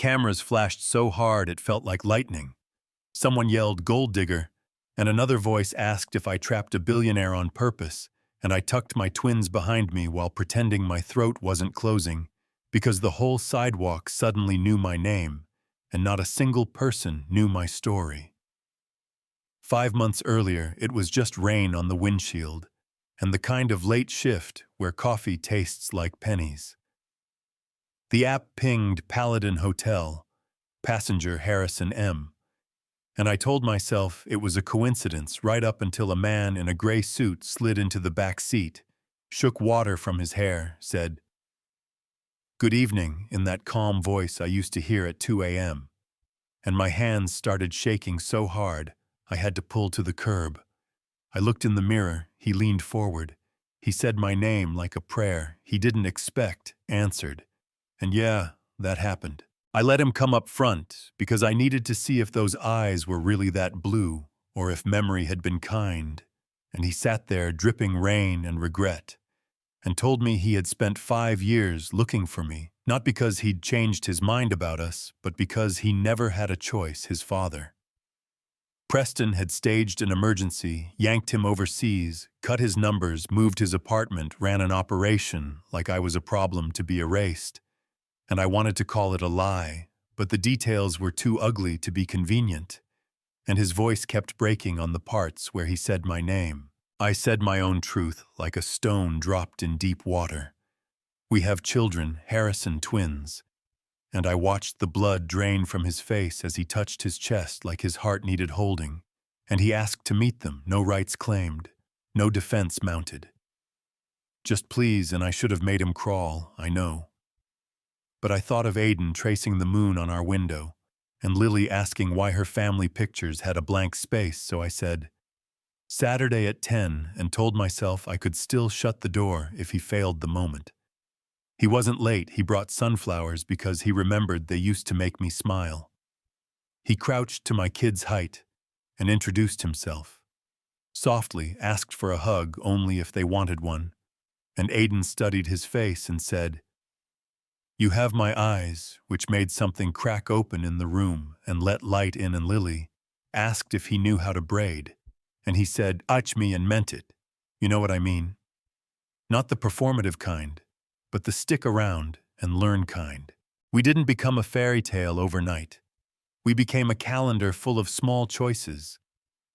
cameras flashed so hard it felt like lightning. Someone yelled, "Gold digger," and another voice asked if I trapped a billionaire on purpose, and I tucked my twins behind me while pretending my throat wasn't closing, because the whole sidewalk suddenly knew my name, and not a single person knew my story. 5 months earlier, it was just rain on the windshield, and the kind of late shift where coffee tastes like pennies. The app pinged Paladin Hotel, passenger Harrison M., and I told myself it was a coincidence right up until a man in a gray suit slid into the back seat, shook water from his hair, said, "Good evening," in that calm voice I used to hear at 2 a.m., and my hands started shaking so hard I had to pull to the curb. I looked in the mirror, he leaned forward. He said my name like a prayer he didn't expect, answered. And yeah, that happened. I let him come up front because I needed to see if those eyes were really that blue or if memory had been kind, and he sat there dripping rain and regret and told me he had spent 5 years looking for me, not because he'd changed his mind about us, but because he never had a choice, his father. Preston had staged an emergency, yanked him overseas, cut his numbers, moved his apartment, ran an operation like I was a problem to be erased. And I wanted to call it a lie, but the details were too ugly to be convenient, and his voice kept breaking on the parts where he said my name. I said my own truth like a stone dropped in deep water. We have children, Harrison twins, and I watched the blood drain from his face as he touched his chest like his heart needed holding, and he asked to meet them, no rights claimed, no defense mounted. Just please, and I should have made him crawl, I know. But I thought of Aiden tracing the moon on our window, and Lily asking why her family pictures had a blank space, so I said, Saturday at 10, and told myself I could still shut the door if he failed the moment. He wasn't late, he brought sunflowers because he remembered they used to make me smile. He crouched to my kid's height and introduced himself. Softly asked for a hug only if they wanted one, and Aiden studied his face and said, "You have my eyes," which made something crack open in the room and let light in, and Lily asked if he knew how to braid, and he said, "Ach me," and meant it. You know what I mean? Not the performative kind, but the stick around and learn kind. We didn't become a fairy tale overnight. We became a calendar full of small choices.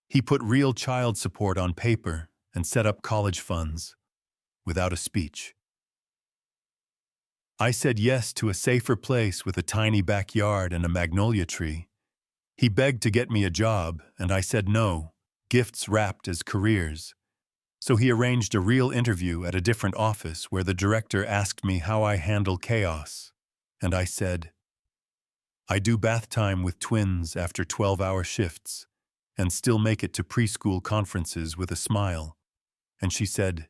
He put real child support on paper and set up college funds without a speech. I said yes to a safer place with a tiny backyard and a magnolia tree. He begged to get me a job, and I said no, gifts wrapped as careers. So he arranged a real interview at a different office where the director asked me how I handle chaos. And I said, I do bath time with twins after 12-hour shifts and still make it to preschool conferences with a smile. And she said,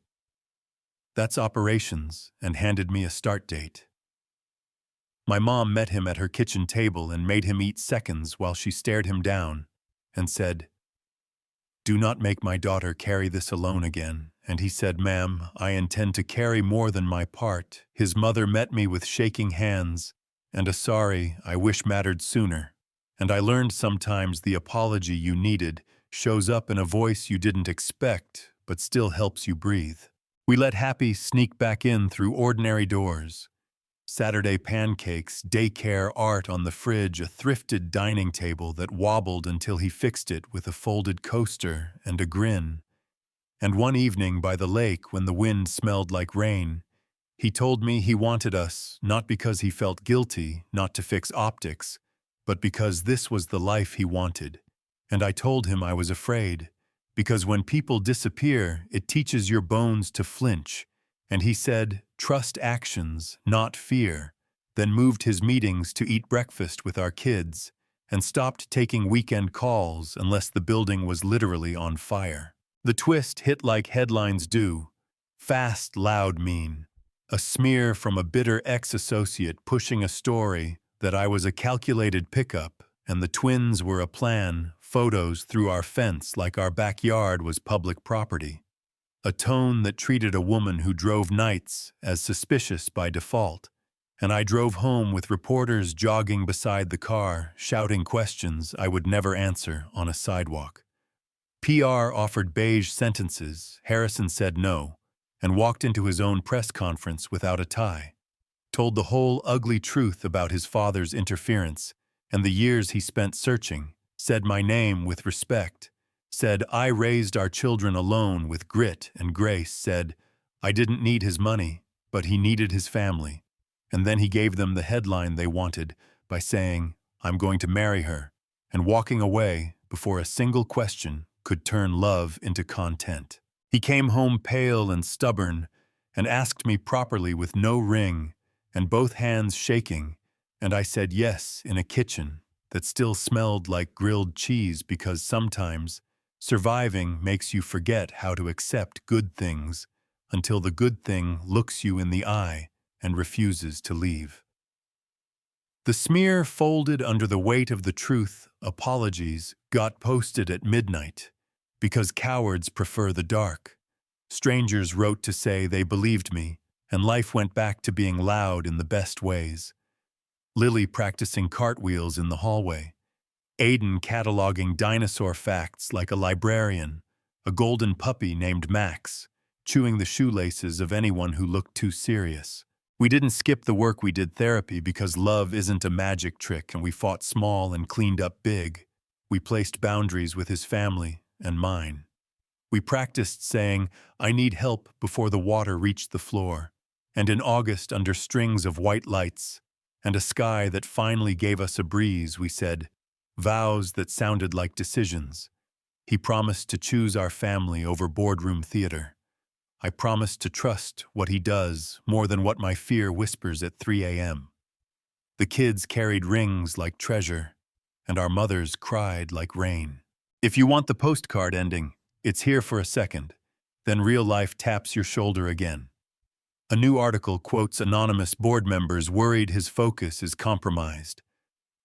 that's operations, and handed me a start date. My mom met him at her kitchen table and made him eat seconds while she stared him down and said, do not make my daughter carry this alone again. And he said, ma'am, I intend to carry more than my part. His mother met me with shaking hands and a sorry I wish mattered sooner. And I learned sometimes the apology you needed shows up in a voice you didn't expect, but still helps you breathe. We let Happy sneak back in through ordinary doors. Saturday pancakes, daycare art on the fridge, a thrifted dining table that wobbled until he fixed it with a folded coaster and a grin. And one evening by the lake when the wind smelled like rain, he told me he wanted us not because he felt guilty not to fix optics, but because this was the life he wanted. And I told him I was afraid, because when people disappear, it teaches your bones to flinch. And he said, trust actions, not fear, then moved his meetings to eat breakfast with our kids and stopped taking weekend calls unless the building was literally on fire. The twist hit like headlines do. Fast, loud, mean. A smear from a bitter ex-associate pushing a story that I was a calculated pickup and the twins were a plan, photos through our fence like our backyard was public property. A tone that treated a woman who drove nights as suspicious by default, and I drove home with reporters jogging beside the car, shouting questions I would never answer on a sidewalk. PR offered beige sentences, Harrison said no, and walked into his own press conference without a tie. Told the whole ugly truth about his father's interference and the years he spent searching, said my name with respect, said I raised our children alone with grit and grace, said I didn't need his money, but he needed his family. And then he gave them the headline they wanted by saying, I'm going to marry her, and walking away before a single question could turn love into content. He came home pale and stubborn and asked me properly with no ring and both hands shaking, and I said yes in a kitchen that still smelled like grilled cheese because sometimes surviving makes you forget how to accept good things until the good thing looks you in the eye and refuses to leave. The smear folded under the weight of the truth, apologies, got posted at midnight because cowards prefer the dark. Strangers wrote to say they believed me, and life went back to being loud in the best ways. Lily practicing cartwheels in the hallway. Aiden cataloging dinosaur facts like a librarian. A golden puppy named Max, chewing the shoelaces of anyone who looked too serious. We didn't skip the work we did therapy because love isn't a magic trick and we fought small and cleaned up big. We placed boundaries with his family and mine. We practiced saying, I need help before the water reached the floor. And in August, under strings of white lights and a sky that finally gave us a breeze, we said, vows that sounded like decisions. He promised to choose our family over boardroom theater. I promised to trust what he does more than what my fear whispers at 3 a.m. The kids carried rings like treasure, and our mothers cried like rain. If you want the postcard ending, it's here for a second, then real life taps your shoulder again. A new article quotes anonymous board members worried his focus is compromised.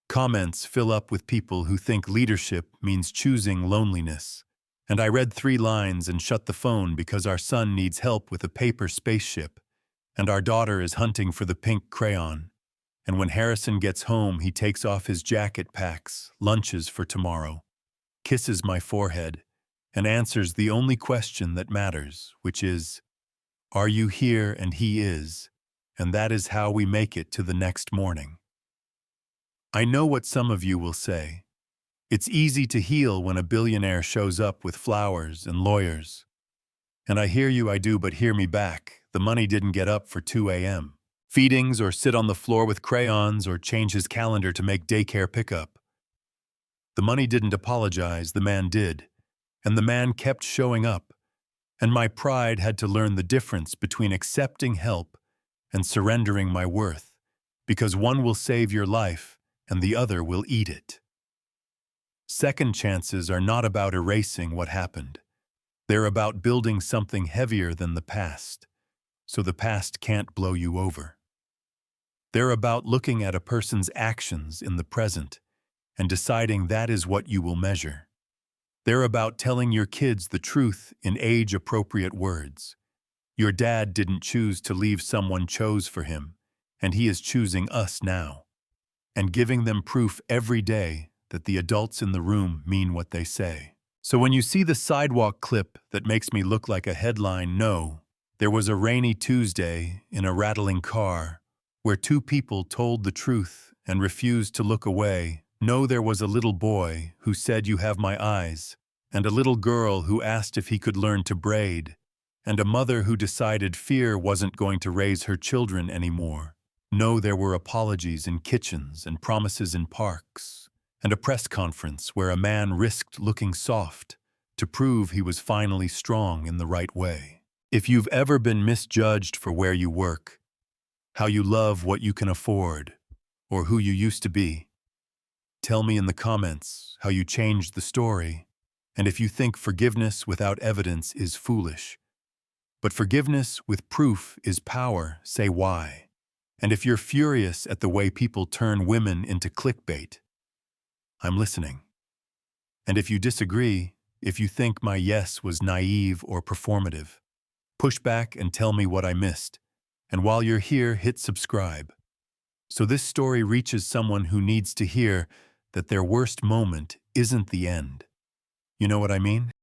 Comments fill up with people who think leadership means choosing loneliness. And I read 3 lines and shut the phone because our son needs help with a paper spaceship, and our daughter is hunting for the pink crayon. And when Harrison gets home, he takes off his jacket, packs lunches for tomorrow, kisses my forehead, and answers the only question that matters, which is, are you here? And he is, and that is how we make it to the next morning. I know what some of you will say. It's easy to heal when a billionaire shows up with flowers and lawyers. And I hear you, I do, but hear me back. The money didn't get up for 2 a.m. Feedings or sit on the floor with crayons or change his calendar to make daycare pickup. The money didn't apologize, the man did. And the man kept showing up. And my pride had to learn the difference between accepting help and surrendering my worth, because one will save your life and the other will eat it. Second chances are not about erasing what happened. They're about building something heavier than the past, so the past can't blow you over. They're about looking at a person's actions in the present and deciding that is what you will measure. They're about telling your kids the truth in age-appropriate words. Your dad didn't choose to leave, someone chose for him, and he is choosing us now. And giving them proof every day that the adults in the room mean what they say. So when you see the sidewalk clip that makes me look like a headline, know there was a rainy Tuesday in a rattling car where 2 people told the truth and refused to look away. Know there was a little boy who said, you have my eyes, and a little girl who asked if he could learn to braid, and a mother who decided fear wasn't going to raise her children anymore. Know there were apologies in kitchens and promises in parks, and a press conference where a man risked looking soft to prove he was finally strong in the right way. If you've ever been misjudged for where you work, how you love what you can afford, or who you used to be, tell me in the comments how you changed the story, and if you think forgiveness without evidence is foolish. But forgiveness with proof is power, say why. And if you're furious at the way people turn women into clickbait, I'm listening. And if you disagree, if you think my yes was naive or performative, push back and tell me what I missed. And while you're here, hit subscribe. So this story reaches someone who needs to hear that their worst moment isn't the end. You know what I mean?